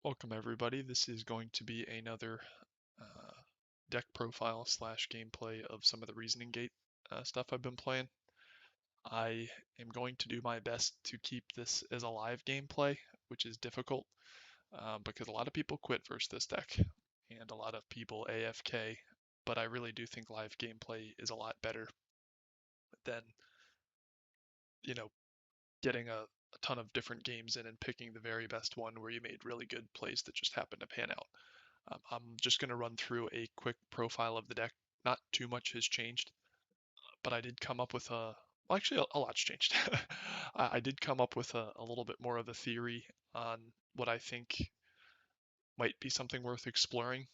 Welcome everybody. This is going to be another uh, deck profile slash gameplay of some of the reasoning gate stuff I've been playing. I am going to do my best to keep this as a live gameplay, which is difficult because a lot of people quit versus this deck and a lot of people AFK, but I really do think live gameplay is a lot better than, you know, getting a ton of different games in and picking the very best one where you made really good plays that just happened to pan out. I'm just going to run through a quick profile of the deck. Not too much has changed, but I did come up with well, actually, a lot's changed. I did come up with a little bit more of a theory on what I think might be something worth exploring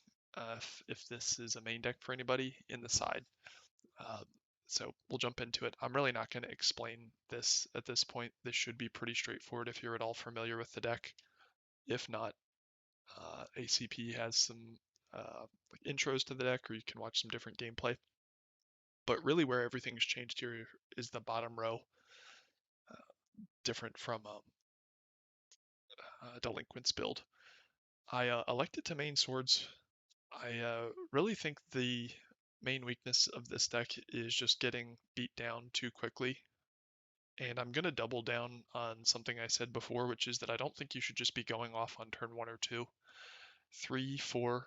if this is a main deck for anybody in the side. Uh, so we'll jump into it. I'm really not going to explain this at this point. This should be pretty straightforward if you're at all familiar with the deck. If not, ACP has some intros to the deck, or you can watch some different gameplay. But really, where everything's changed here is the bottom row, uh, different from Delinquent's build. I elected to main swords. I really think the main weakness of this deck is just getting beat down too quickly. And I'm going to double down on something I said before, which is that I don't think you should just be going off on turn 1 or 2. 3, 4,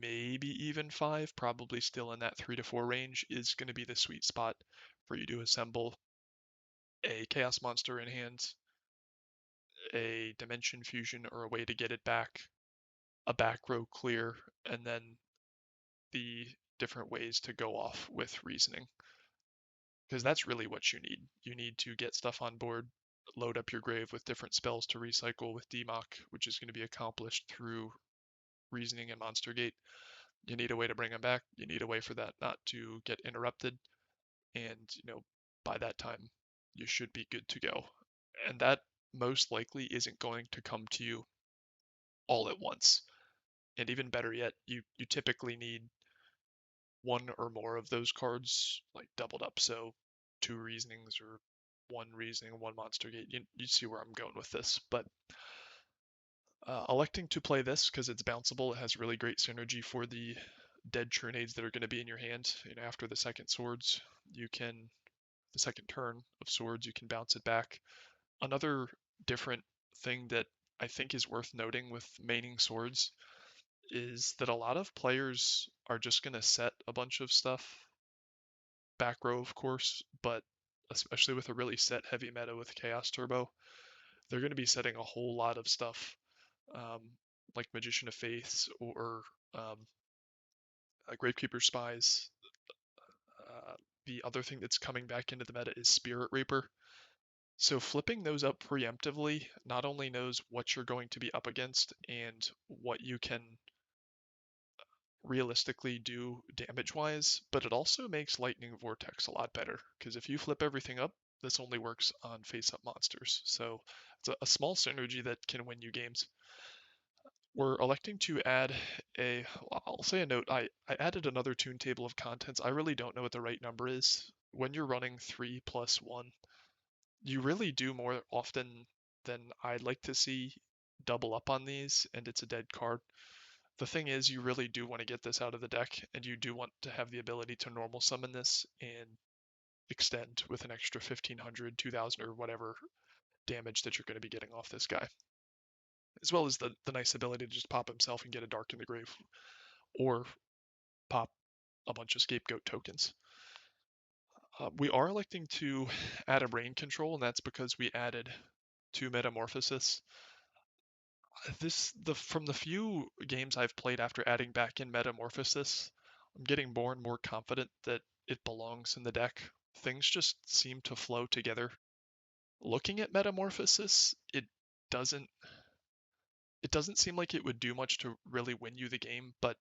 maybe even 5, probably still in that 3 to 4 range, is going to be the sweet spot for you to assemble a Chaos Monster in hand, a Dimension Fusion or a way to get it back, a back row clear, and then the different ways to go off with reasoning. Because that's really what you need. You need to get stuff on board, load up your grave with different spells to recycle with DMOC, which is going to be accomplished through reasoning and Monster Gate. You need a way to bring them back. You need a way for that not to get interrupted. And, by that time, you should be good to go. And that most likely isn't going to come to you all at once. And even better yet, you typically need one or more of those cards like doubled up. So 2 reasonings or 1 reasoning, 1 monster gate. You see where I'm going with this. But electing to play this because it's bounceable, it has really great synergy for the dead Trunades that are going to be in your hand. After the second swords, the second turn of swords, you can bounce it back. Another different thing that I think is worth noting with maining swords is that a lot of players are just going to set a bunch of stuff, back row of course, but especially with a really set heavy meta with Chaos Turbo, they're going to be setting a whole lot of stuff, um, like Magician of Faiths or um, Gravekeeper Spies. The other thing that's coming back into the meta is Spirit Reaper. So flipping those up preemptively not only knows what you're going to be up against and what you can realistically do damage-wise, but it also makes Lightning Vortex a lot better, because if you flip everything up, this only works on face-up monsters. So it's a small synergy that can win you games. We're electing to add I'll say a note, I added another toon table of contents. I really don't know what the right number is. When you're running 3 plus 1, you really do more often than I'd like to see double up on these, and it's a dead card. The thing is, you really do want to get this out of the deck, and you do want to have the ability to normal summon this and extend with an extra 1500, 2000, or whatever damage that you're going to be getting off this guy. As well as the nice ability to just pop himself and get a Dark in the Grave, or pop a bunch of Scapegoat tokens. We are electing to add a brain control, and that's because we added 2 Metamorphosis. From the few games I've played after adding back in Metamorphosis, I'm getting more and more confident that it belongs in the deck. Things just seem to flow together. Looking at Metamorphosis, doesn't it doesn't seem like it would do much to really win you the game, but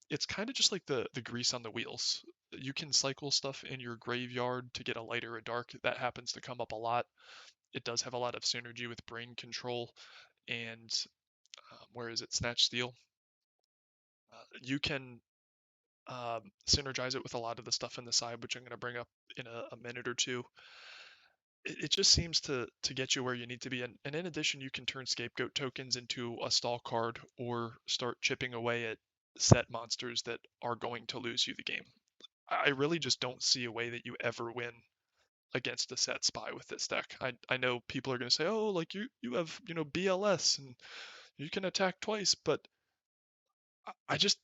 it's kind of just like the grease on the wheels. You can cycle stuff in your graveyard to get a light or a dark. That happens to come up a lot. It does have a lot of synergy with brain control and where is it? Snatch Steal. You can synergize it with a lot of the stuff in the side, which I'm going to bring up in a minute or two. it just seems to get you where you need to be. And in addition, you can turn scapegoat tokens into a stall card or start chipping away at set monsters that are going to lose you the game. I really just don't see a way that you ever win against a set spy with this deck. I know people are going to say, oh, like you have BLS and you can attack twice, but I just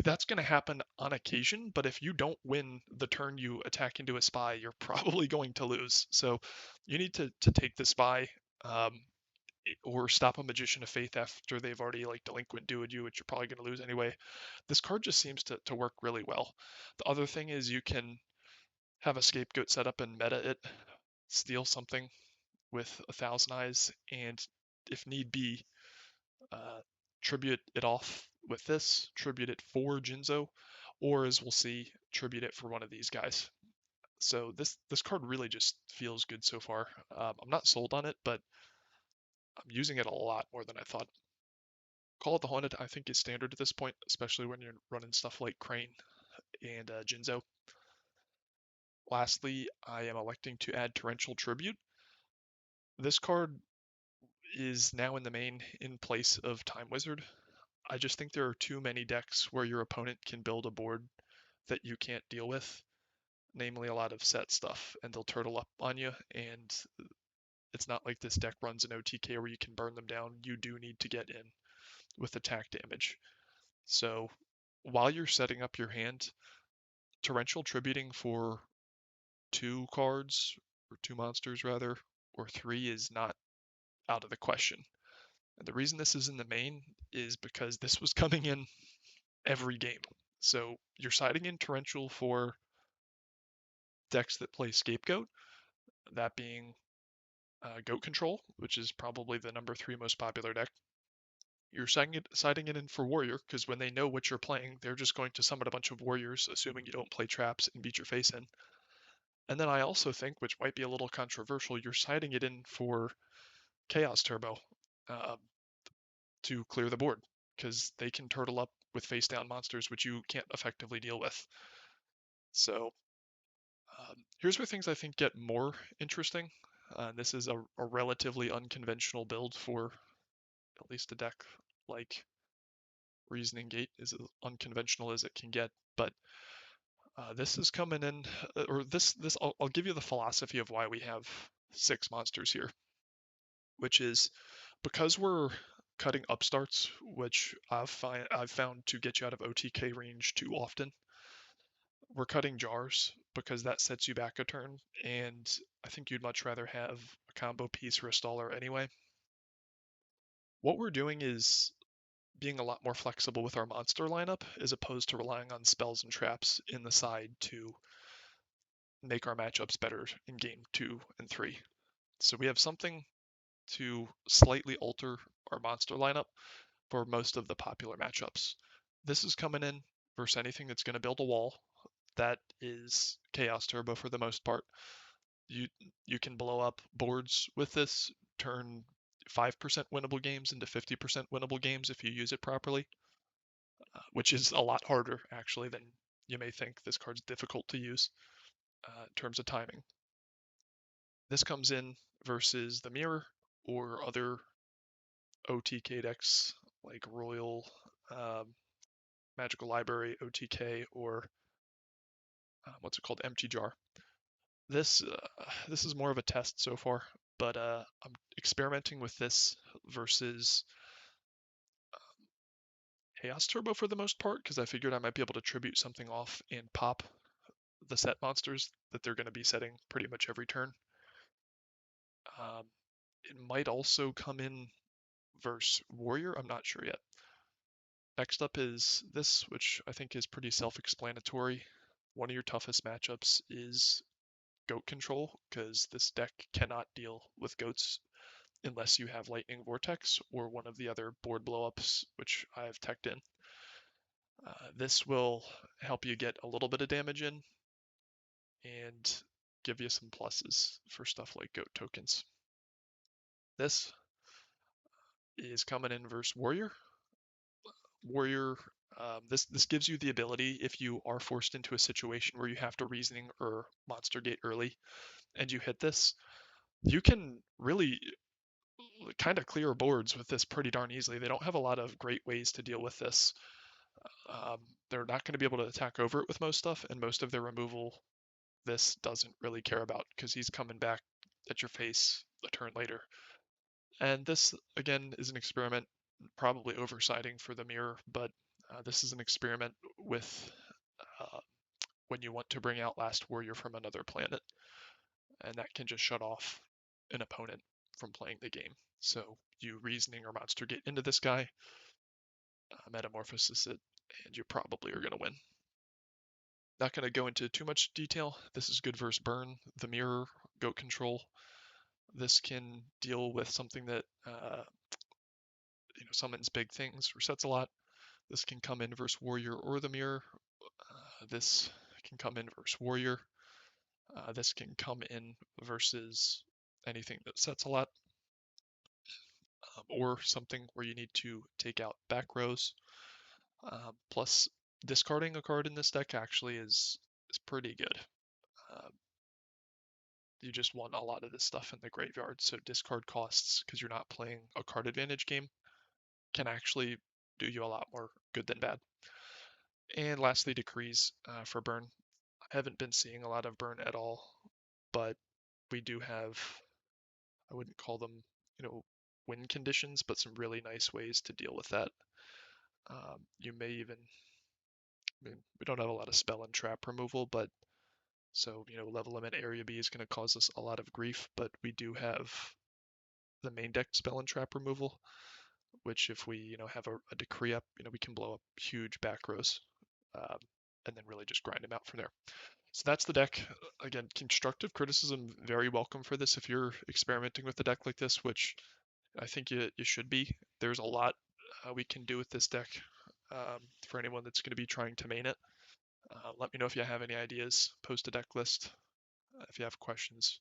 that's going to happen on occasion. But if you don't win the turn you attack into a spy, you're probably going to lose. So you need to take the spy. Um, or stop a magician of faith after they've already like delinquent duoed you, which you're probably going to lose anyway. This card just seems to work really well. The other thing is you can have a scapegoat set up and meta it, steal something with 1,000 eyes, and if need be, uh, tribute it off with this, tribute it for Jinzo, or as we'll see, tribute it for one of these guys. So this card really just feels good so far. I'm not sold on it, but I'm using it a lot more than I thought. Call it the Haunted, I think, is standard at this point, especially when you're running stuff like Crane and Jinzo. Lastly, I am electing to add Torrential Tribute. This card is now in the main in place of Time Wizard. I just think there are too many decks where your opponent can build a board that you can't deal with, namely a lot of set stuff, and they'll turtle up on you. And it's not like this deck runs an OTK where you can burn them down. You do need to get in with attack damage. So while you're setting up your hand, torrential tributing for two cards, or two monsters rather, or three is not out of the question. And the reason this is in the main is because this was coming in every game. So you're siding in torrential for decks that play scapegoat, that being goat control, which is probably the number three most popular deck. You're siding it in for warrior because when they know what you're playing, they're just going to summon a bunch of warriors, assuming you don't play traps and beat your face in. And then I also think, which might be a little controversial, you're siding it in for Chaos Turbo uh, to clear the board because they can turtle up with face down monsters, which you can't effectively deal with. So here's where things I think get more interesting. This is a relatively unconventional build for at least a deck like Reasoning Gate is as unconventional as it can get. But this is coming in, or this I'll give you the philosophy of why we have six monsters here, which is because we're cutting upstarts, which I've found to get you out of OTK range too often. We're cutting jars because that sets you back a turn, and I think you'd much rather have a combo piece or a staller anyway. What we're doing is being a lot more flexible with our monster lineup as opposed to relying on spells and traps in the side to make our matchups better in game 2 and 3. So we have something to slightly alter our monster lineup for most of the popular matchups. This is coming in versus anything that's going to build a wall. That is Chaos Turbo for the most part. You you can blow up boards with this, turn 5% winnable games into 50% winnable games if you use it properly, which is a lot harder actually than you may think. This card's difficult to use in terms of timing. This comes in versus the Mirror or other OTK decks like Royal, um, Magical Library, OTK, or what's it called, Empty Jar. This is more of a test so far, but I'm experimenting with this versus Chaos Turbo for the most part because I figured I might be able to tribute something off and pop the set monsters that they're going to be setting pretty much every turn. Um, it might also come in versus Warrior. I'm not sure yet. Next up is this, which I think is pretty self-explanatory. One of your toughest matchups is goat control because this deck cannot deal with goats unless you have Lightning Vortex or one of the other board blowups, which I have teched in. This will help you get a little bit of damage in and give you some pluses for stuff like goat tokens. This is coming in versus Warrior. Warrior, this gives you the ability if you are forced into a situation where you have to reasoning or monster gate early, and you hit this. You can really kind of clear boards with this pretty darn easily. They don't have a lot of great ways to deal with this. Um, they're not going to be able to attack over it with most stuff, and most of their removal this doesn't really care about because he's coming back at your face a turn later. And this, again, is an experiment, probably oversighting for the mirror, but this is an experiment with uh, when you want to bring out Last Warrior from another planet, and that can just shut off an opponent from playing the game. So you Reasoning or Monster Gate into this guy, Metamorphosis it, and you probably are going to win. Not going to go into too much detail. This is good versus Burn, the Mirror, Goat Control. This can deal with something that summons big things, resets a lot. This can come in versus Warrior or the Mirror. This can come in versus Warrior. This can come in versus anything that sets a lot, or something where you need to take out back rows. Plus, discarding a card in this deck actually is pretty good. Uh, you just want a lot of this stuff in the graveyard, so discard costs, because you're not playing a card advantage game, can actually do you a lot more good than bad. And lastly, decrees for burn. I haven't been seeing a lot of burn at all, but we do have, I wouldn't call them, win conditions, but some really nice ways to deal with that. You may even, I mean, we don't have a lot of spell and trap removal, but so, level limit area B is going to cause us a lot of grief, but we do have the main deck spell and trap removal, which if we, have a decree up, we can blow up huge back rows, um, and then really just grind them out from there. So that's the deck. Again, constructive criticism very welcome for this if you're experimenting with a deck like this, which I think you should be. There's a lot we can do with this deck for anyone that's going to be trying to main it. Let me know if you have any ideas. Post a deck list. If you have questions,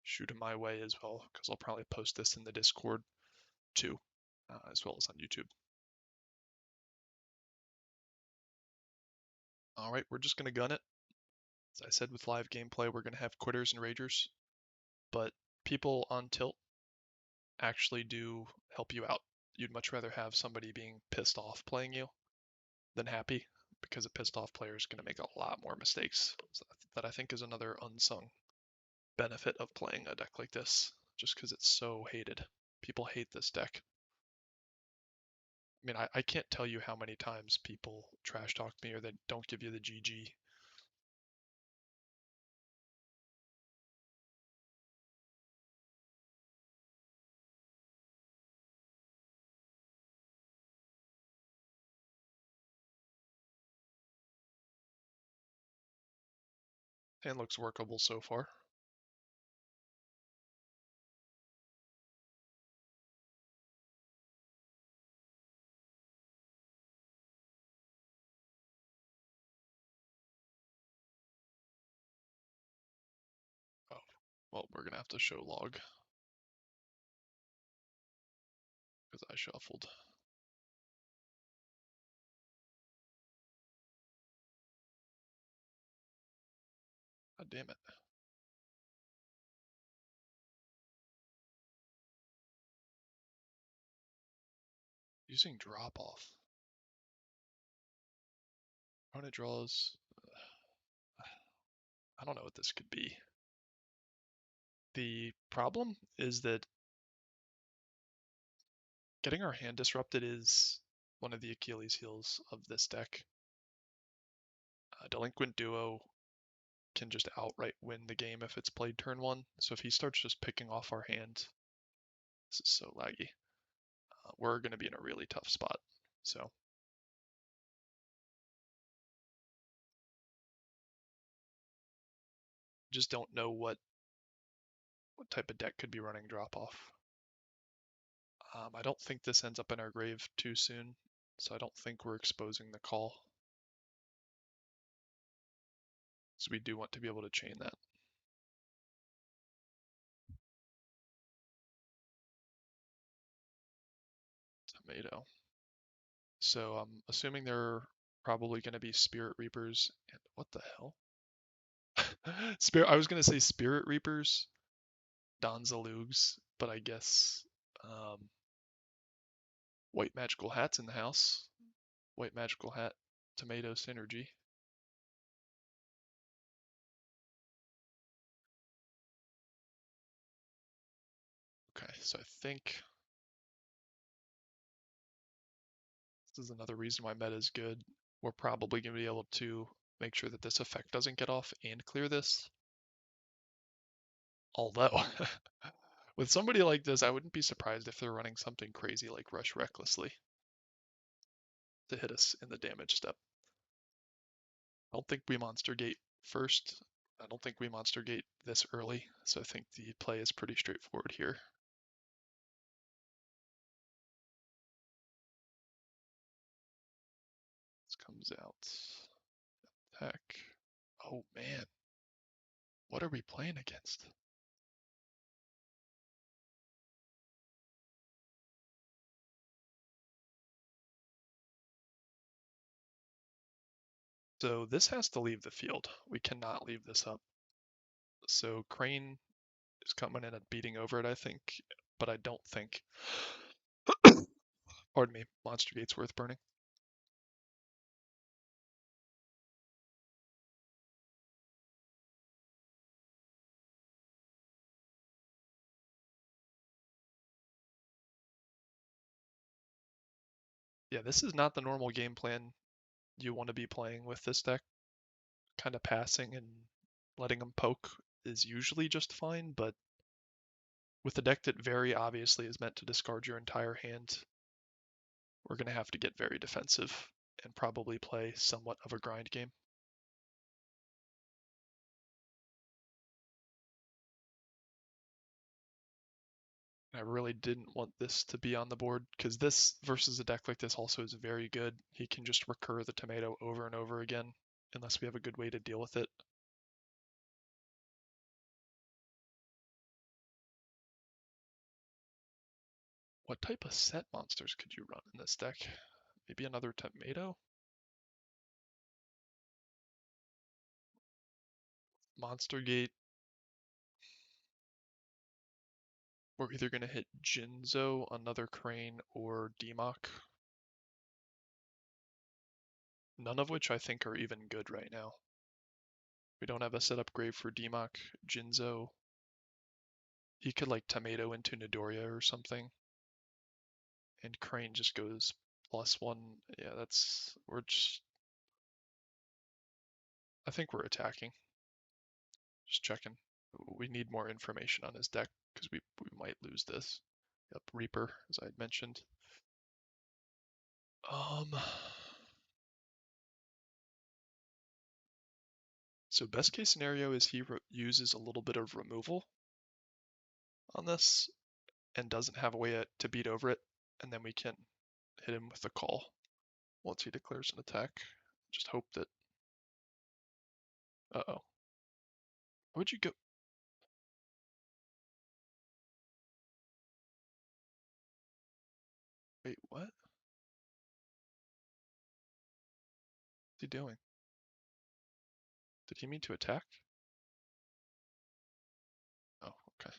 shoot them my way as well, because I'll probably post this in the Discord too, as well as on YouTube. All right, we're just going to gun it. As I said with live gameplay, we're going to have quitters and ragers, but people on tilt actually do help you out. You'd much rather have somebody being pissed off playing you than happy, because a pissed off player is going to make a lot more mistakes. So that I think is another unsung benefit of playing a deck like this, just because it's so hated. People hate this deck. I mean, I can't tell you how many times people trash talk me or they don't give you the GG. And looks workable so far. Oh, well, we're gonna have to show log because I shuffled. God damn it. Using drop off. Opponent draws. I don't know what this could be. The problem is that getting our hand disrupted is one of the Achilles heels of this deck. Delinquent Duo can just outright win the game if it's played turn one. So if he starts just picking off our hand, this is so laggy. We're going to be in a really tough spot. So just don't know what type of deck could be running drop off. I don't think this ends up in our grave too soon, so I don't think we're exposing the call. So we do want to be able to chain that. Tomato. So I'm assuming they're probably going to be Spirit Reapers. And what the hell? I was going to say Spirit Reapers Donzalugs, but I guess White Magical Hat's in the house. White Magical Hat, Tomato Synergy. Okay, so I think this is another reason why meta is good. We're probably going to be able to make sure that this effect doesn't get off and clear this. Although, with somebody like this, I wouldn't be surprised if they're running something crazy like Rush Recklessly to hit us in the damage step. I don't think we Monster Gate first. I don't think we Monster Gate this early, so I think the play is pretty straightforward here. This comes out. Heck. Oh man. What are we playing against? So this has to leave the field. We cannot leave this up. So Crane is coming in and beating over it, I think, but I don't think, pardon me, Monster Gate's worth burning. Yeah, this is not the normal game plan you want to be playing with this deck. Kind of passing and letting them poke is usually just fine, but with a deck that very obviously is meant to discard your entire hand, we're going to have to get very defensive and probably play somewhat of a grind game. I really didn't want this to be on the board because this versus a deck like this also is very good. He can just recur the tomato over and over again unless we have a good way to deal with it. What type of set monsters could you run in this deck? Maybe another tomato? Monster Gate. We're either going to hit Jinzo, another Crane, or Demok. None of which I think are even good right now. We don't have a setup grave for Demok. Jinzo. He could like tomato into Nidoria or something. And Crane just goes +1. Yeah, we're just, I think we're attacking. Just checking. We need more information on his deck because we might lose this. Yep, Reaper, as I had mentioned. Um, so best case scenario is he uses a little bit of removal on this and doesn't have a way to beat over it, and then we can hit him with a call once he declares an attack. Just hope that. Uh-oh. Would you go? Wait, what? What's he doing? Did he mean to attack? Oh, okay.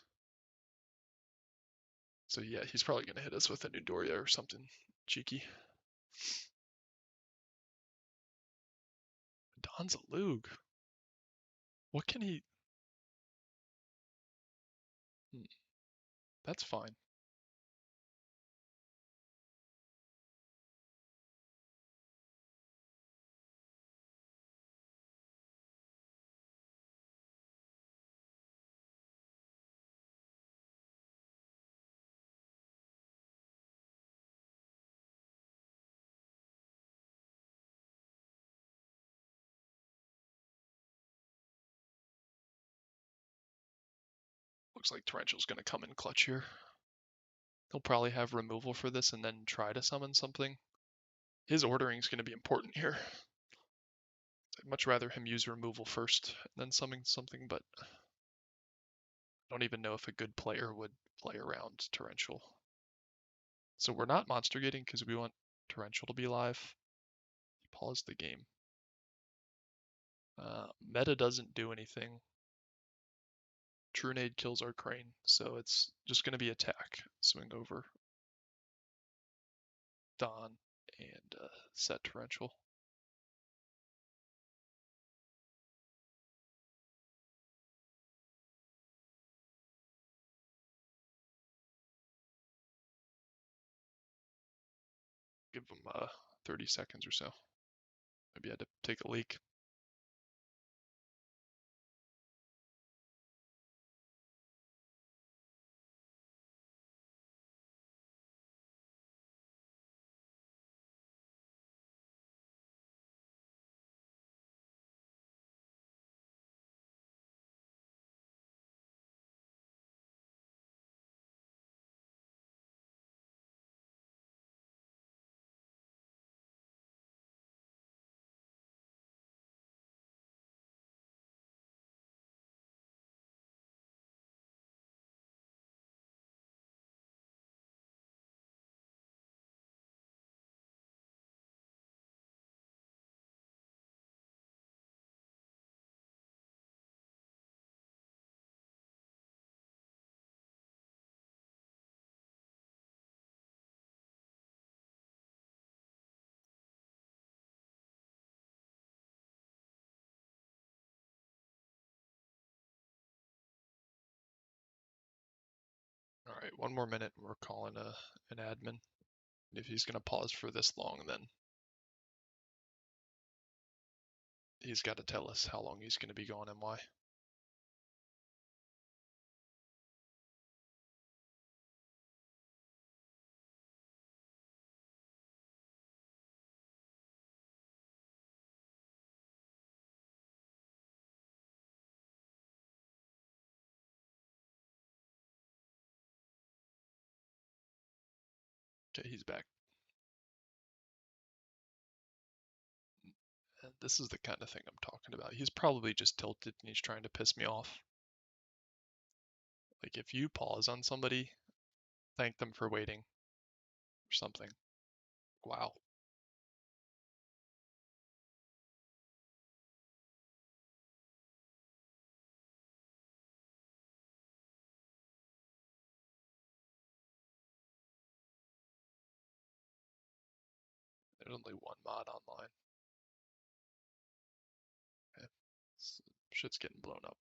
So yeah, he's probably gonna hit us with a Nidoria or something cheeky. Donzalug. What can he? Hmm, that's fine. Looks like Torrential's gonna come in clutch here. He'll probably have removal for this and then try to summon something. His ordering is gonna be important here. I'd much rather him use removal first and then summon something, but I don't even know if a good player would play around Torrential. So we're not monster gating because we want Torrential to be live. Pause the game. Meta doesn't do anything. True Nade kills our Crane, so it's just going to be attack. Swing over Don and set Torrential. Give him 30 seconds or so. Maybe I had to take a leak. All right, one more minute and we're calling an admin. If he's going to pause for this long, then he's got to tell us how long he's going to be gone and why. Okay, he's back. And this is the kind of thing I'm talking about. He's probably just tilted and he's trying to piss me off. Like, if you pause on somebody, thank them for waiting or something. Wow. There's only one mod online. Okay. Shit's getting blown up.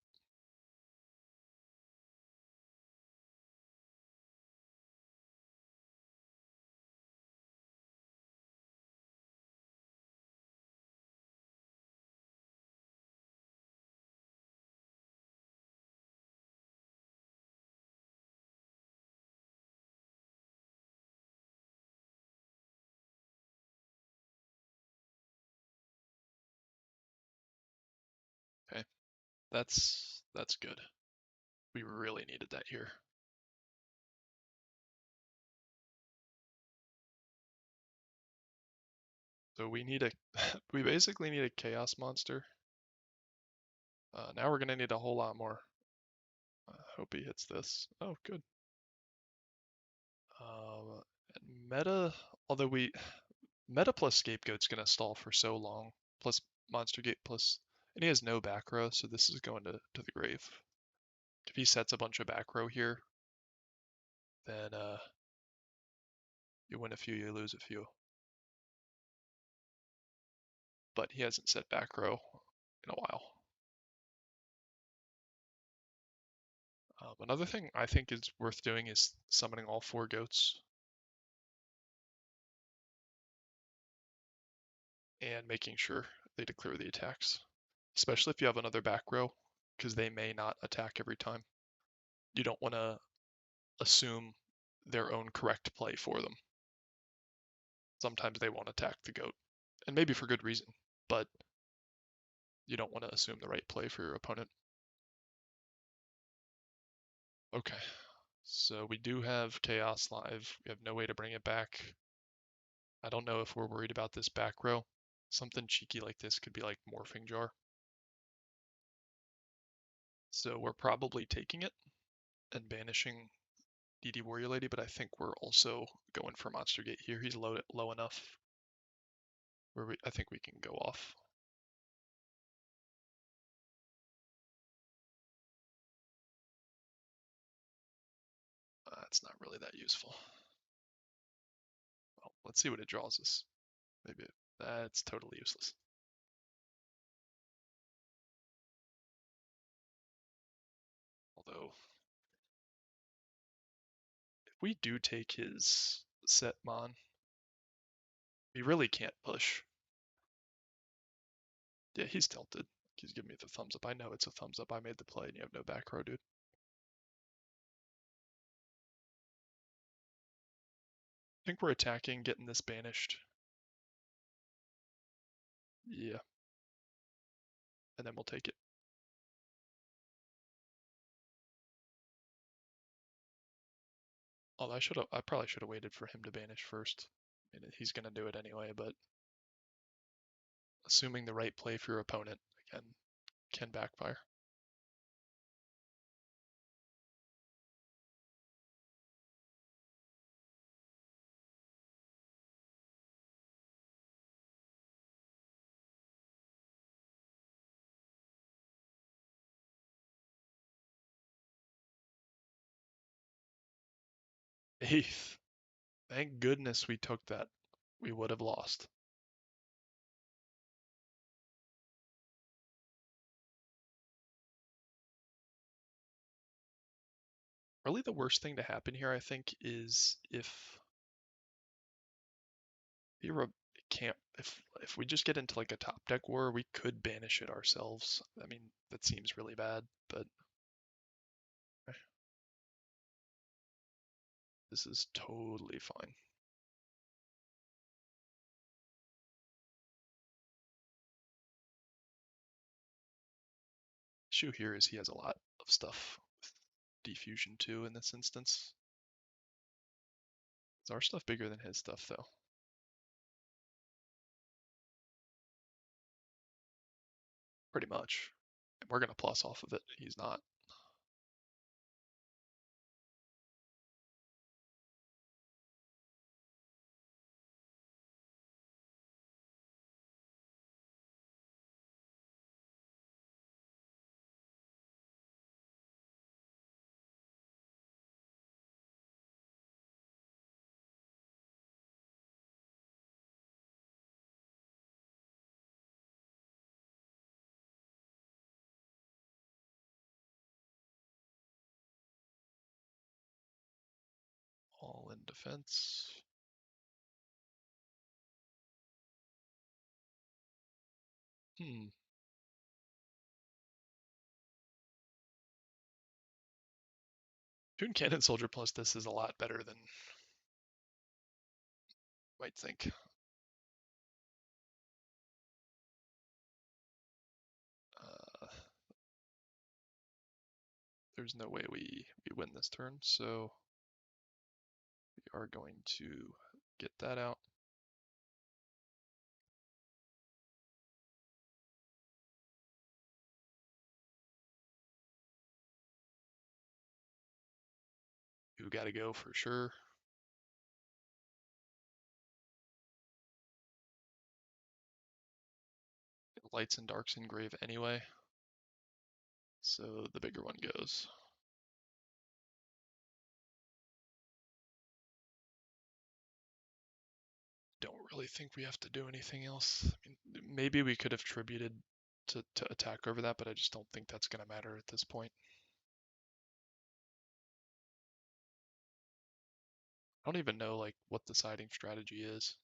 Okay. That's good. We really needed that here. So we need a we basically need a chaos monster. Now we're gonna need a whole lot more. Hope he hits this. Oh, good. Meta, although meta plus scapegoat's gonna stall for so long. Plus monster gate plus, and he has no back row, so this is going to the grave. If he sets a bunch of back row here, then you win a few, you lose a few. But he hasn't set back row in a while. Another thing I think is worth doing is summoning all 4 goats and making sure they declare the attacks, especially if you have another back row, because they may not attack every time. You don't want to assume their own correct play for them. Sometimes they won't attack the goat, and maybe for good reason, but you don't want to assume the right play for your opponent. Okay, so we do have Chaos live. We have no way to bring it back. I don't know if we're worried about this back row. Something cheeky like this could be like Morphing Jar. So we're probably taking it and banishing DD Warrior Lady, but I think we're also going for Monster Gate here. He's low enough where I think we can go off. That's not really that useful. Well, let's see what it draws us. Maybe that's totally useless. Although, if we do take his set mon, we really can't push. Yeah, he's tilted. He's giving me the thumbs up. I know it's a thumbs up. I made the play and you have no back row, dude. I think we're attacking, getting this banished. Yeah. And then we'll take it. Although I probably should have waited for him to banish first. I mean, he's gonna do it anyway, but assuming the right play for your opponent, again, can backfire. Eighth. Thank goodness we took that. We would have lost. Really the worst thing to happen here, I think, is if Hero can't if we just get into like a top deck war, we could banish it ourselves. I mean, that seems really bad, but this is totally fine. Issue here is he has a lot of stuff with defusion too in this instance. Is our stuff bigger than his stuff though? Pretty much. And we're gonna plus off of it. He's not. All in defense. Hmm. Toon Cannon Soldier plus this is a lot better than you might think. Uh, there's no way we win this turn, so we are going to get that out. You gotta go for sure. Lights and darks engrave anyway, so the bigger one goes. Don't really think we have to do anything else. I mean, maybe we could have tributed to attack over that, but I just don't think that's gonna matter at this point. I don't even know like what the siding strategy is.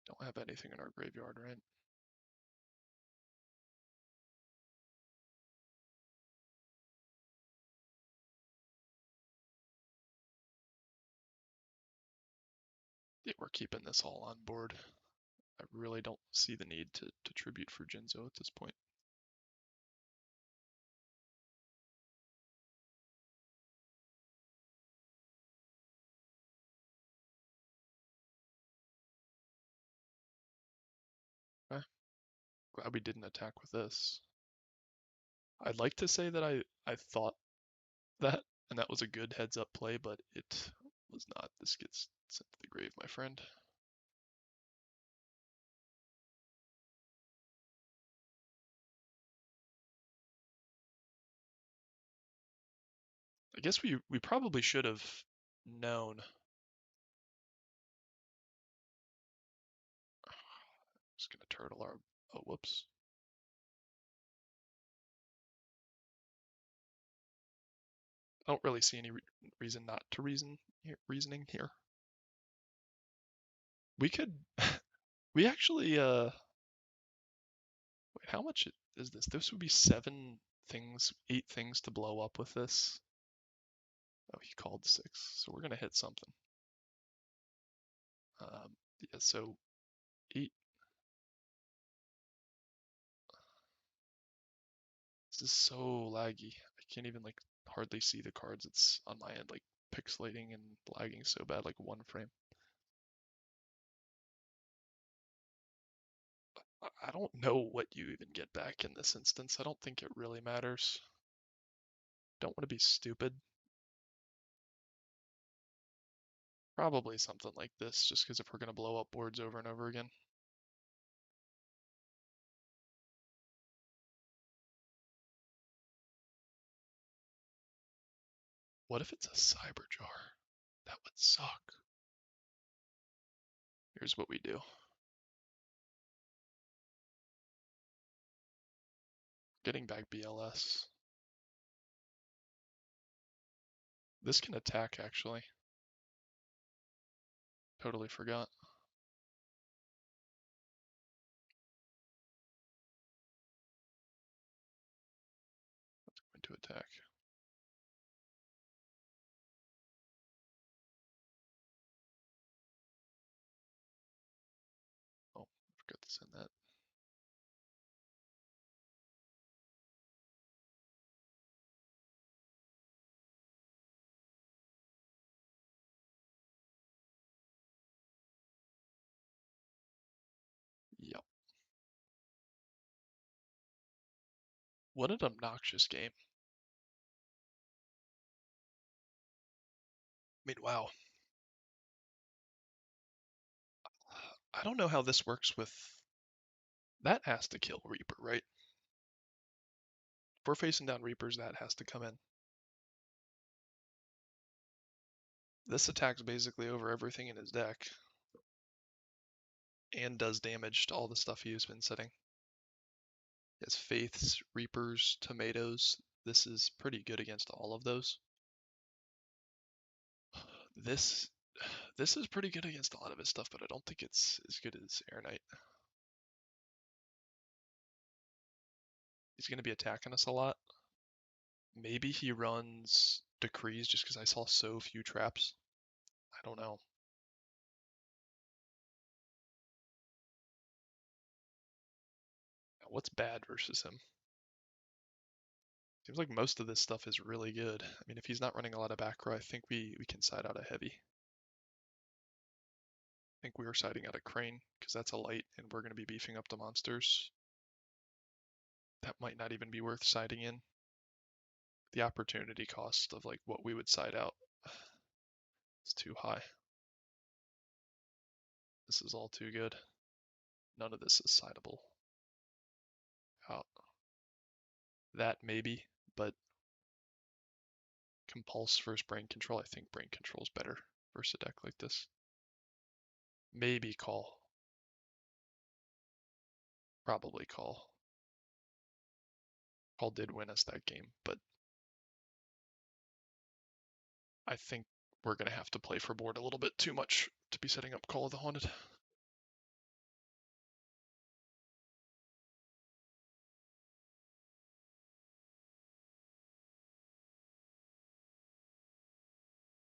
Don't have anything in our graveyard, right? Yeah, we're keeping this all on board. I really don't see the need to tribute for Jinzo at this point. Eh, glad we didn't attack with this. I'd like to say that I thought that, and that was a good heads up play, but it was not. This gets sent to the grave, my friend. I guess we probably should have known. Just gonna turtle our. Oh, whoops. I don't really see any reason not to reasoning here. We could. We actually. Wait, how much is this? This would be 7 things, 8 things to blow up with this. Oh, he called 6, so we're gonna hit something. Yeah, so 8. This is so laggy. I can't even like hardly see the cards. It's on my end like pixelating and lagging so bad, like 1 frame. I don't know what you even get back in this instance. I don't think it really matters. Don't want to be stupid. Probably something like this, just because if we're gonna blow up boards over and over again. What if it's a cyber jar? That would suck. Here's what we do. Getting back BLS. This can attack actually. Totally forgot. Going to attack. Oh, forgot to send that. Yep. What an obnoxious game. I mean, wow. I don't know how this works with. That has to kill Reaper, right? If we're facing down Reapers, that has to come in. This attacks basically over everything in his deck. And does damage to all the stuff he's been setting. He has Faiths, Reapers, Tomatoes. This is pretty good against all of those. This this is pretty good against a lot of his stuff, but I don't think it's as good as Air Knight. He's going to be attacking us a lot. Maybe he runs Decrees just because I saw so few traps. I don't know. What's bad versus him? Seems like most of this stuff is really good. I mean, if he's not running a lot of back row, I think we can side out a heavy. I think we were siding out a Crane because that's a light and we're going to be beefing up the monsters. That might not even be worth siding in. The opportunity cost of like what we would side out is too high. This is all too good. None of this is sideable out. That maybe, but compulse versus brain control. I think brain control is better versus a deck like this. Maybe call. Probably call. Call did win us that game, but I think we're going to have to play for board a little bit too much to be setting up Call of the Haunted.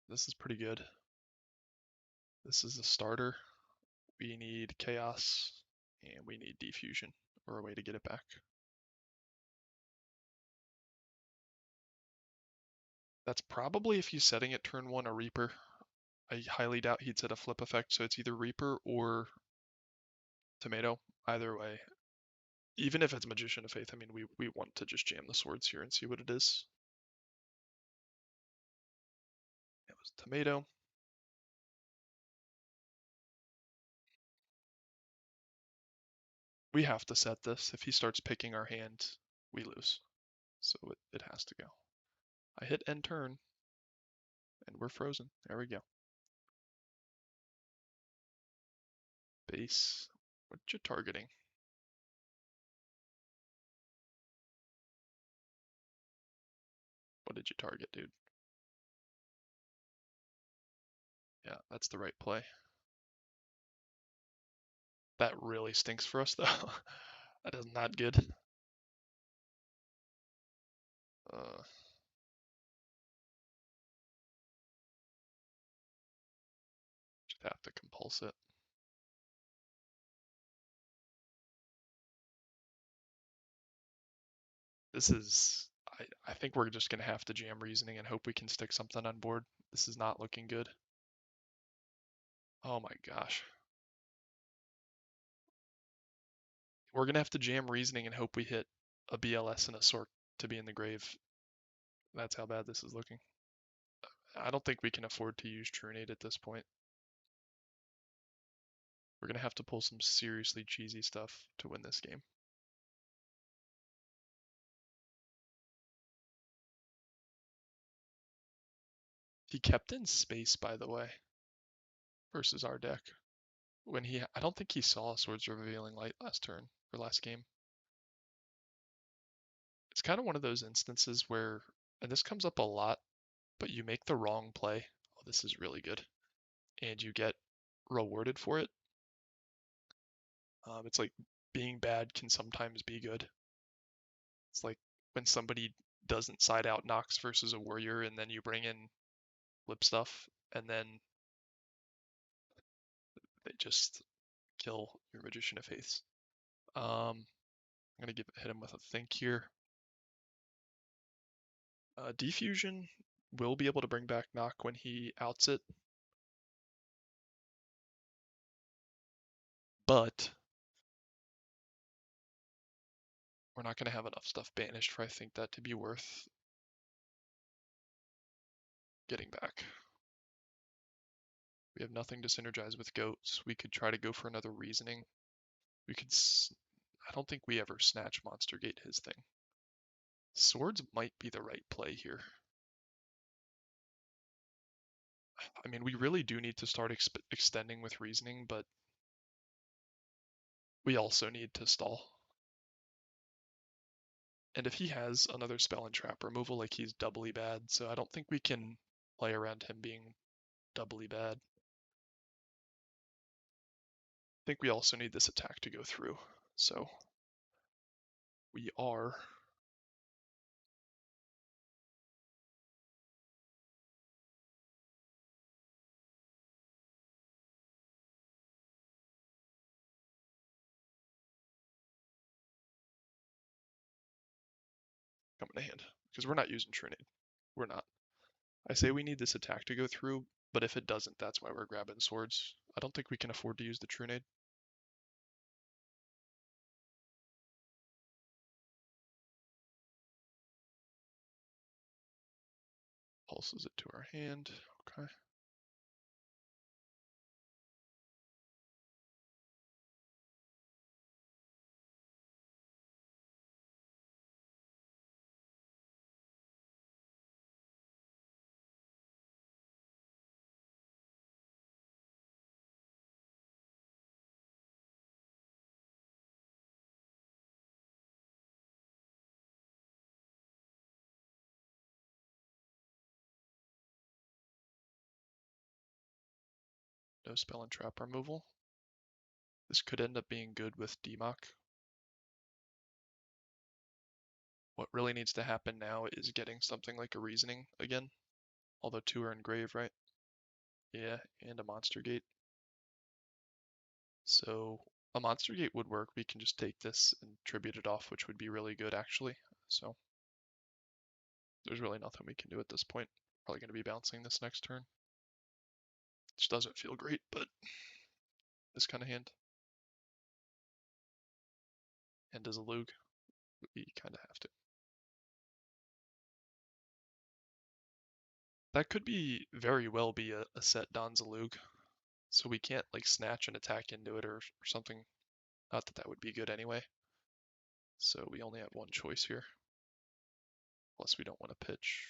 This is pretty good. This is a starter. We need Chaos, and we need Defusion, or a way to get it back. That's probably if he's setting it turn 1 a Reaper. I highly doubt he'd set a flip effect, so it's either Reaper or Tomato. Either way. Even if it's Magician of Faith, I mean, we want to just jam the swords here and see what it is. It was Tomato. We have to set this. If he starts picking our hand, we lose. So it has to go. I hit end turn. And we're frozen. There we go. Base. What you targeting? What did you target, dude? Yeah, that's the right play. That really stinks for us, though. That is not good. Uh, just have to compulse it. This is. I think we're just gonna have to jam reasoning and hope we can stick something on board. This is not looking good. Oh my gosh. We're gonna have to jam reasoning and hope we hit a BLS and a Sork to be in the grave. That's how bad this is looking. I don't think we can afford to use Trunade at this point. We're gonna have to pull some seriously cheesy stuff to win this game. He kept in space, by the way, versus our deck. I don't think he saw Swords of Revealing Light last turn, or last game. It's kind of one of those instances where, and this comes up a lot, but you make the wrong play. Oh, this is really good. And you get rewarded for it. It's like being bad can sometimes be good. It's like when somebody doesn't side out Nox versus a warrior, and then you bring in flip stuff, and then they just kill your Magician of Faiths. I'm gonna hit him with a think here. Defusion will be able to bring back knock when he outs it, but we're not gonna have enough stuff banished for I think that to be worth getting back. We have nothing to synergize with goats. We could try to go for another reasoning. We could. I don't think we ever snatch Monster Gate his thing. Swords might be the right play here. I mean, we really do need to start extending with reasoning, but we also need to stall. And if he has another spell and trap removal, like he's doubly bad, so I don't think we can play around him being doubly bad. I think we also need this attack to go through, so we are coming to hand because we're not using Trinade. We're not. I say we need this attack to go through, but if it doesn't, that's why we're grabbing swords. I don't think we can afford to use the Trunade. Pulses it to our hand. Okay. No spell and trap removal. This could end up being good with DMOC. What really needs to happen now is getting something like a reasoning again. Although two are in grave, right? Yeah, and a monster gate. So a monster gate would work. We can just take this and tribute it off, which would be really good actually. So there's really nothing we can do at this point. Probably going to be bouncing this next turn. Which doesn't feel great, but this kind of hand. And as a Lug, we kind of have to. That could be very well be a set Donzalug. So we can't like snatch an attack into it or something. Not that that would be good anyway. So we only have one choice here. Plus we don't want to pitch.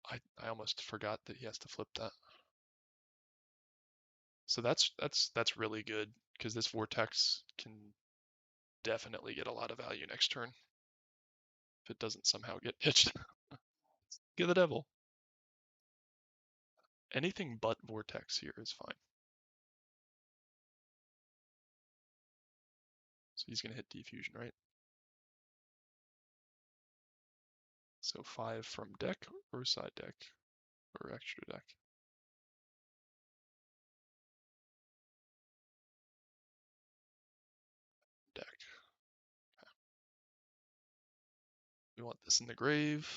I almost forgot that he has to flip that. So that's really good because this vortex can definitely get a lot of value next turn if it doesn't somehow get pitched. Get the devil. Anything but vortex here is fine. So he's gonna hit defusion, right? So 5 from deck or side deck or extra deck. Deck. We want this in the grave.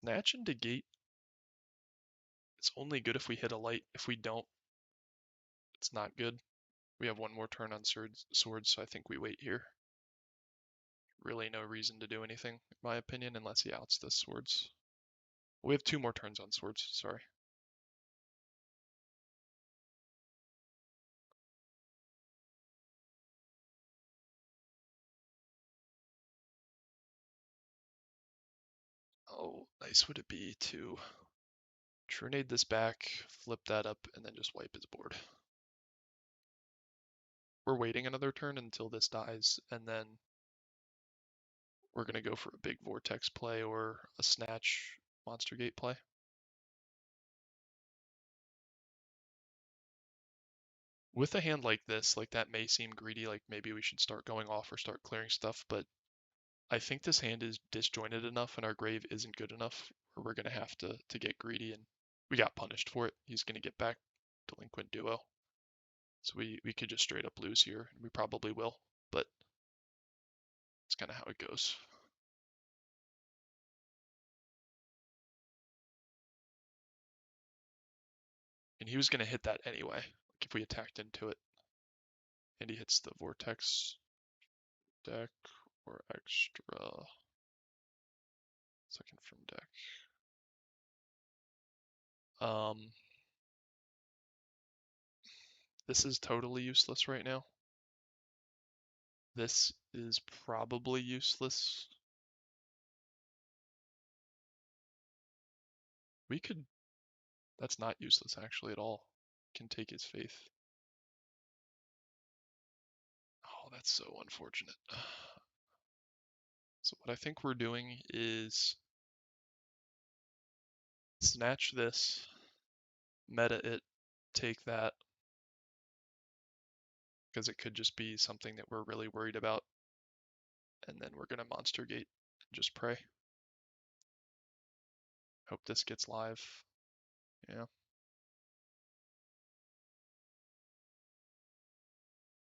Natch into gate. It's only good if we hit a light. If we don't, it's not good. We have one more turn on swords, so I think we wait here. Really no reason to do anything, in my opinion, unless he outs the swords. We have 2 more turns on swords, sorry. Oh, nice would it be to Trunade this back, flip that up, and then just wipe his board. We're waiting another turn until this dies, and then we're going to go for a big Vortex play or a Snatch Monster Gate play. With a hand like this, like that may seem greedy, like maybe we should start going off or start clearing stuff, but I think this hand is disjointed enough and our grave isn't good enough where we're going to have to get greedy, and we got punished for it. He's going to get back delinquent duo. So we could just straight up lose here, and we probably will, but it's kind of how it goes. And he was going to hit that anyway, like if we attacked into it. And he hits the vortex deck or extra second from deck. This is totally useless right now. This is probably useless. We could, that's not useless actually at all. Can take his faith. Oh, that's so unfortunate. So what I think we're doing is snatch this, meta it, take that, because it could just be something that we're really worried about, and then we're gonna monster gate and just pray. Hope this gets live. Yeah.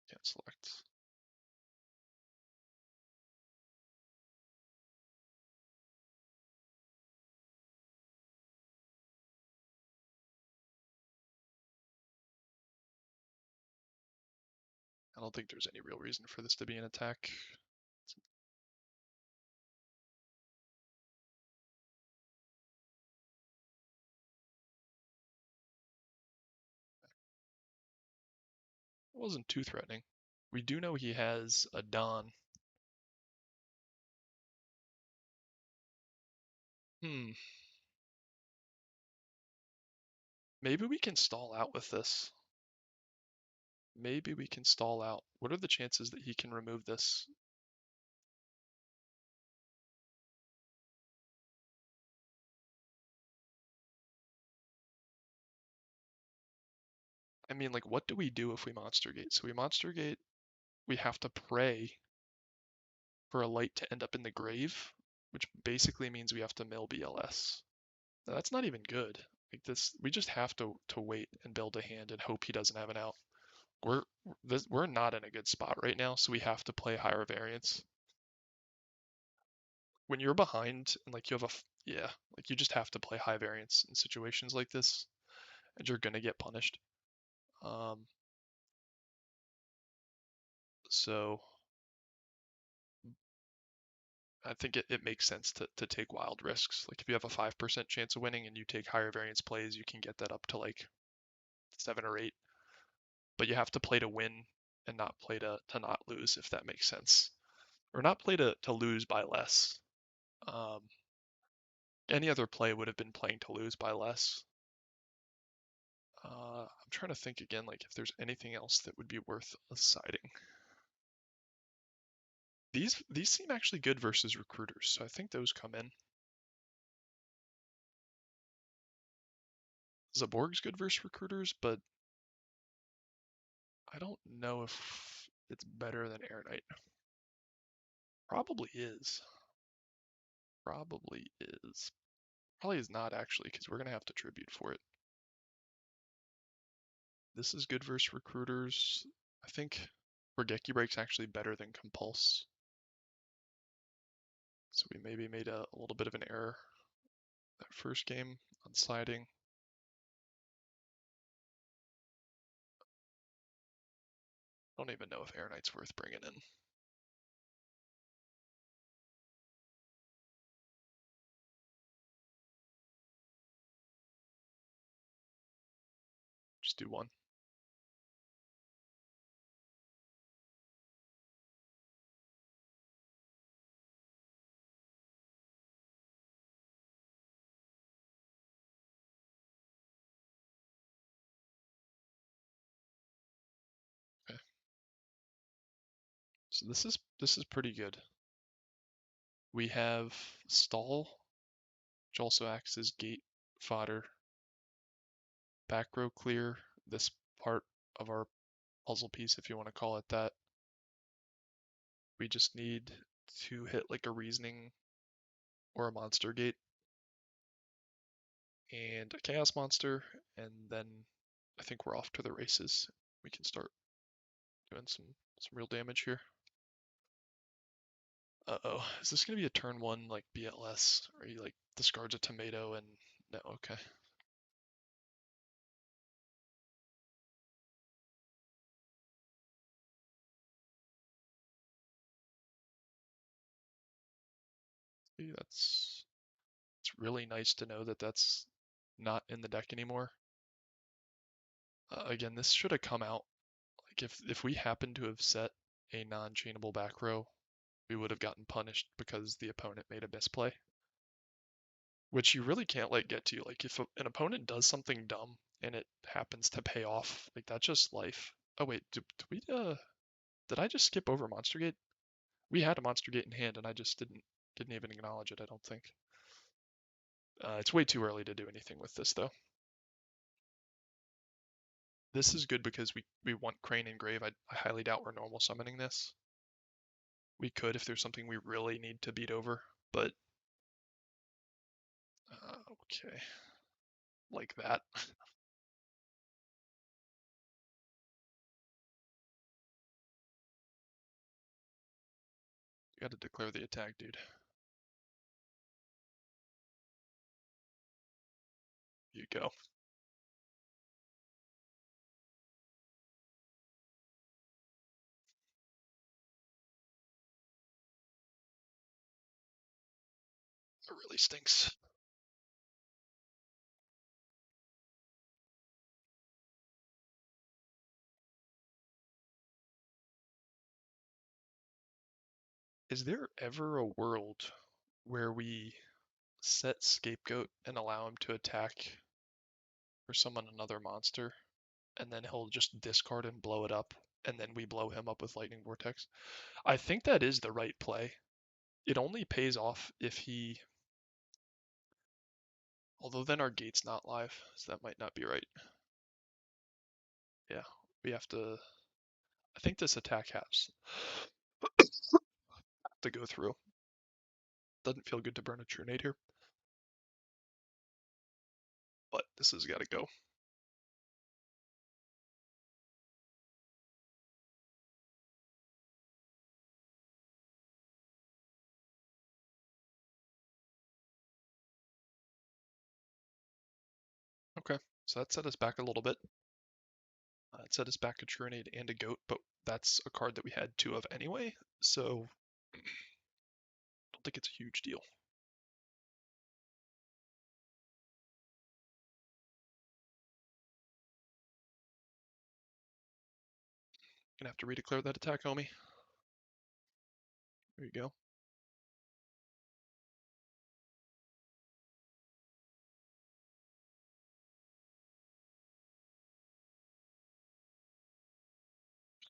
Can't select. I don't think there's any real reason for this to be an attack. It wasn't too threatening. We do know he has a Don. Hmm. Maybe we can stall out with this. Maybe we can stall out. What are the chances that he can remove this? I mean, like, what do we do if we monster gate? So we monster gate, we have to pray for a light to end up in the grave, which basically means we have to mill BLS. Now, that's not even good. Like this, we just have to wait and build a hand and hope he doesn't have an out. We're we're not in a good spot right now, so we have to play higher variance. When you're behind and like you have yeah, like you just have to play high variance in situations like this, and you're gonna get punished. So I think it makes sense to take wild risks. Like if you have a 5% chance of winning and you take higher variance plays, you can get that up to like 7 or 8. But you have to play to win and not play to not lose, if that makes sense. Or not play to lose by less. Um, any other play would have been playing to lose by less. I'm trying to think again, like if there's anything else that would be worth siding. These seem actually good versus recruiters, so I think those come in. Zaborg's good versus recruiters, but I don't know if it's better than Air Knight. Probably is. Probably is. Probably is not actually, because we're gonna have to tribute for it. This is good versus recruiters. I think Regeki Break's actually better than Compulse. So we maybe made a little bit of an error that first game on siding. Don't even know if Air Knight's worth bringing in. Just do one. Okay. So this is pretty good. We have stall, which also acts as gate fodder. Back row clear, this part of our puzzle piece, if you want to call it that. We just need to hit like a reasoning or a monster gate and a chaos monster, and then I think we're off to the races. We can start doing some real damage here. Uh-oh, is this gonna be a turn one like BLS? Or he like discards a tomato and no, okay. See, it's really nice to know that that's not in the deck anymore. Again, this should have come out. Like if we happen to have set a non-chainable back row, we would have gotten punished because the opponent made a misplay, which you really can't let get to you. Like if an opponent does something dumb and it happens to pay off, like that's just life. Oh wait, did I just skip over Monster Gate? We had a Monster Gate in hand and I just didn't even acknowledge it, I don't think. It's way too early to do anything with this though. This is good because we want Crane and Grave. I highly doubt we're normal summoning this. We could if there's something we really need to beat over, but okay, like that. You got to declare the attack, dude. You go. It really stinks. Is there ever a world where we set Scapegoat and allow him to attack or summon another monster, and then he'll just discard and blow it up, and then we blow him up with Lightning Vortex? I think that is the right play. It only pays off if he. Although then our gate's not live, so that might not be right. Yeah, we have to. I think this attack has to go through. Doesn't feel good to burn a True Nade here, but this has got to go. Okay, so that set us back a little bit. It set us back a Truanade and a Goat, but that's a card that we had two of anyway, so I don't think it's a huge deal. Gonna have to redeclare that attack, homie. There you go.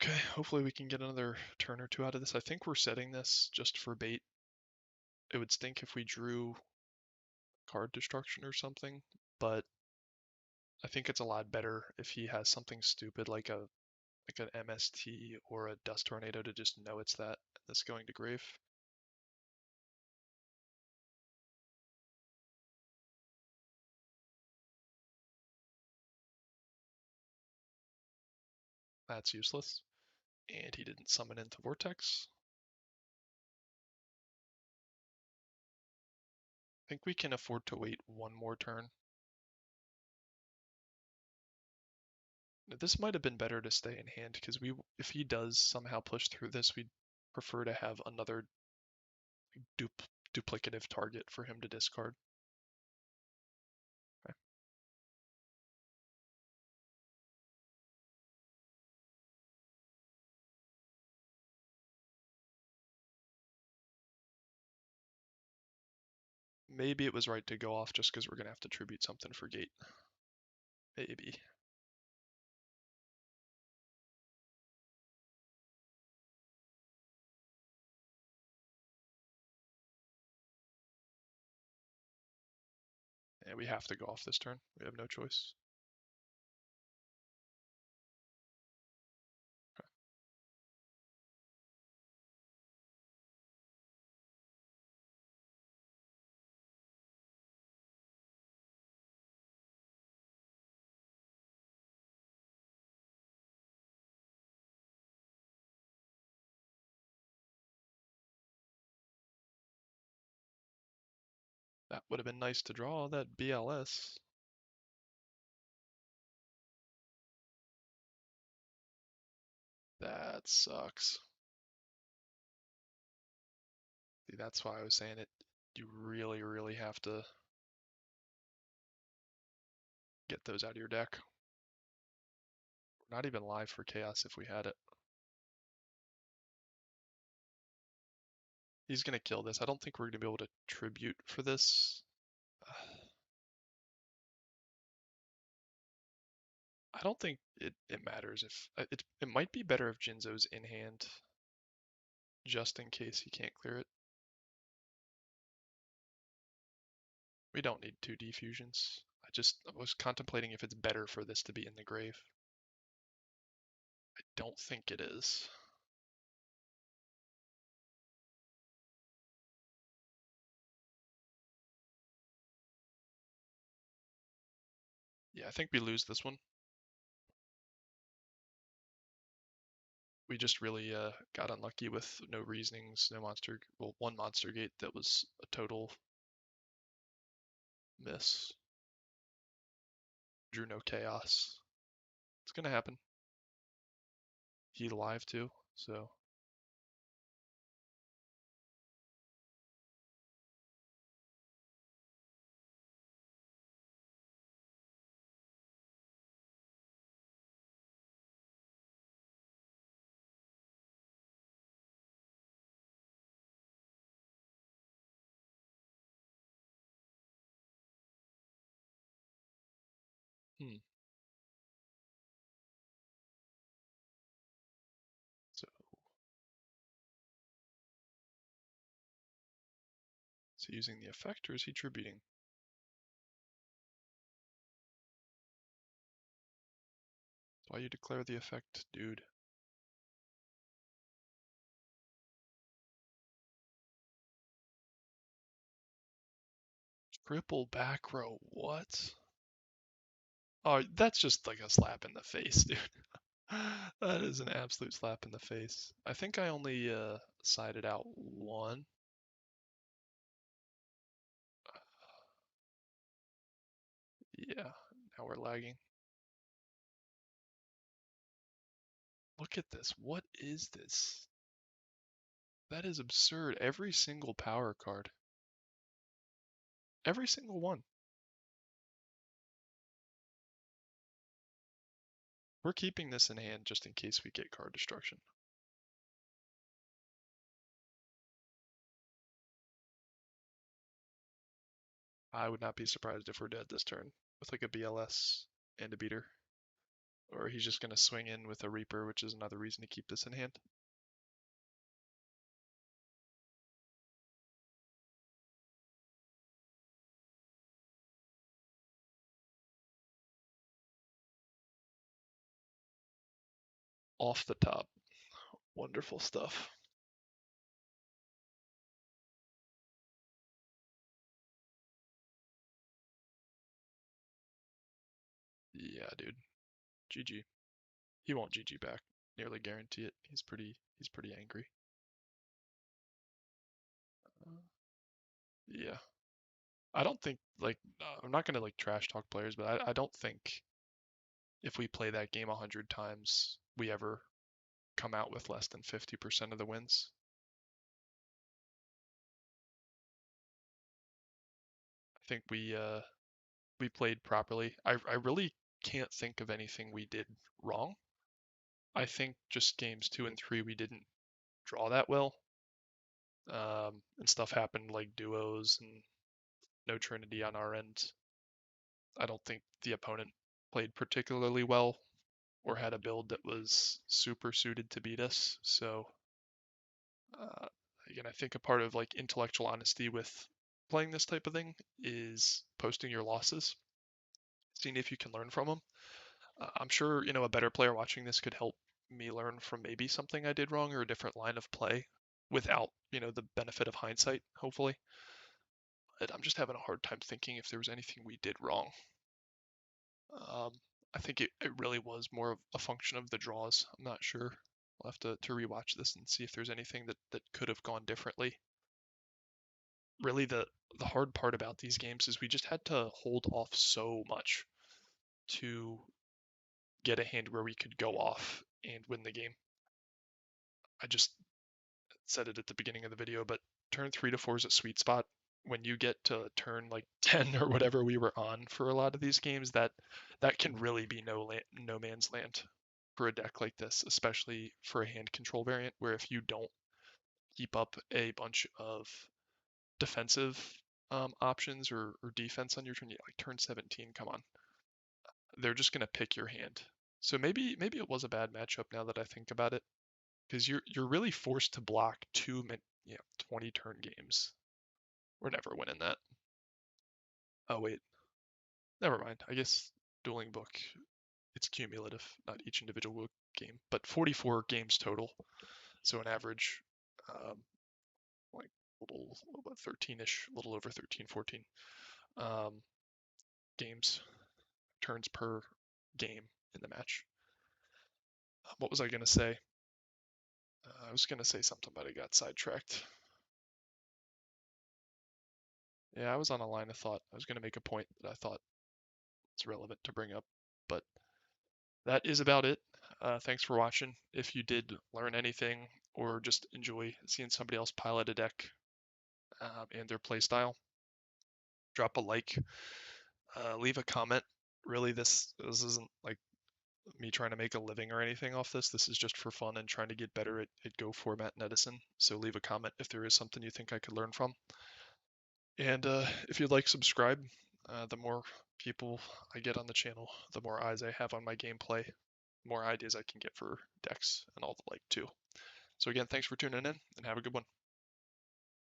Okay, hopefully we can get another turn or two out of this. I think we're setting this just for bait. It would stink if we drew card destruction or something, but I think it's a lot better if he has something stupid like an MST or a Dust Tornado to just know it's that's going to grave. That's useless. And he didn't summon into Vortex. I think we can afford to wait one more turn. This might have been better to stay in hand because if he does somehow push through this, we'd prefer to have another duplicative target for him to discard. Okay. Maybe it was right to go off just because we're gonna have to tribute something for gate. Maybe. Yeah, we have to go off this turn. We have no choice. Okay. That would have been nice to draw that BLS. That sucks. See, that's why I was saying it. You really, really have to get those out of your deck. We're not even live for Chaos if we had it. He's gonna kill this. I don't think we're gonna be able to tribute for this. I don't think it matters if it might be better if Jinzo's in hand just in case he can't clear it. We don't need two defusions. I was contemplating if it's better for this to be in the grave. I don't think it is. Yeah, I think we lose this one. We just really got unlucky with no reasonings, no monster, well, one monster gate that was a total miss. Drew no chaos. It's gonna happen. He live too, so hmm. So using the effect or is he tributing? Why you declare the effect, dude? Triple back row, what? Oh, that's just like a slap in the face, dude. That is an absolute slap in the face. I think I only sided out one. Yeah, now we're lagging. Look at this. What is this? That is absurd. Every single power card. Every single one. We're keeping this in hand just in case we get card destruction. I would not be surprised if we're dead this turn with like a BLS and a beater. Or he's just going to swing in with a Reaper, which is another reason to keep this in hand. Off the top. Wonderful stuff. Yeah, dude. GG. He won't GG back. Nearly guarantee it. He's pretty angry. Uh, yeah. I don't think like I'm not gonna like trash talk players, but I don't think if we play that game 100 times we ever come out with less than 50% of the wins. I think we played properly. I really can't think of anything we did wrong. I think just games 2 and 3 we didn't draw that well. And stuff happened like duos and no Trinity on our end. I don't think the opponent played particularly well or had a build that was super suited to beat us. So uh, again, I think a part of like intellectual honesty with playing this type of thing is posting your losses, seeing if you can learn from them. I'm sure a better player watching this could help me learn from maybe something I did wrong or a different line of play without the benefit of hindsight, hopefully. But I'm just having a hard time thinking if there was anything we did wrong. Um, I think it really was more of a function of the draws. I'm not sure. I'll have to rewatch this and see if there's anything that could have gone differently. Really, the hard part about these games is we just had to hold off so much to get a hand where we could go off and win the game. I just said it at the beginning of the video, but turn 3 to 4 is a sweet spot. When you get to turn like 10 or whatever we were on for a lot of these games, that can really be no man's land for a deck like this, especially for a hand control variant where if you don't keep up a bunch of defensive options or defense on your turn, yeah, like turn 17, come on, they're just gonna pick your hand. So maybe it was a bad matchup now that I think about it, because you're really forced to block 20 turn games. We're never winning that. Oh wait, never mind. I guess dueling book, it's cumulative, not each individual game, but 44 games total. So an average, um, like little 13ish, little over 13, 14 um, games, turns per game in the match. What was I gonna say? I was gonna say something, but I got sidetracked. Yeah, I was on a line of thought. I was gonna make a point that I thought was relevant to bring up, but that is about it. Thanks for watching. If you did learn anything or just enjoy seeing somebody else pilot a deck and their playstyle, drop a like, leave a comment. Really, this isn't like me trying to make a living or anything off this. This is just for fun and trying to get better at Go format and Edison. So leave a comment if there is something you think I could learn from. And if you'd like, subscribe. The more people I get on the channel, the more eyes I have on my gameplay, more ideas I can get for decks and all the like too. So again, thanks for tuning in and have a good one.